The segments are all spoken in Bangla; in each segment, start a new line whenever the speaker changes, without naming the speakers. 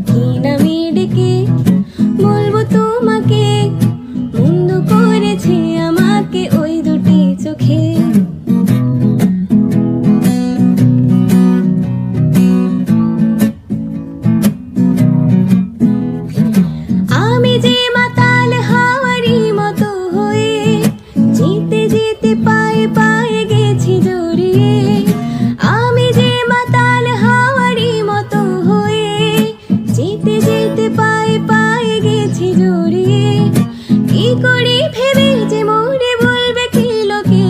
কি নামে ডেকে বলবো তোমাকে, মন্দ করেছে আমাকে ওই দুটি চোখে। আমি যে মাতাল হাওয়ারি মতো হয়ে যেতে যেতে পায়ে পায়ে গেছি জড়িয়ে। আমি যে মাতাল হাওয়ারি মতো হয়ে যেতে যেতে পায়ে পায়ে গেছি জড়িয়ে। কি করে ভেবে যে মোরে বলবে কি লোকে,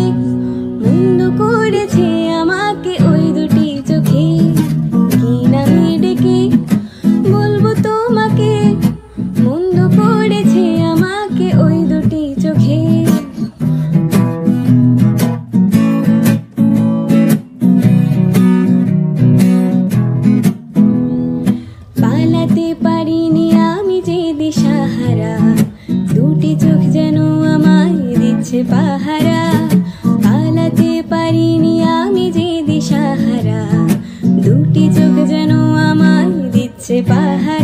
মন্দ করেছে আমাকে ওই দুটি চোখে। কি নামে ডেকে বলবো তোমাকে, মন্দ করেছে আমাকে ওই দুটি চোখে। পালাতে পারিনি আমি যে দিশাহারা, দুটি চোখ যেন আমায় দিচ্ছে পাহারা। পালাতে পারিনি আমি যে দিশাহারা, দুটি চোখ যেন আমায় দিচ্ছে পাহারা।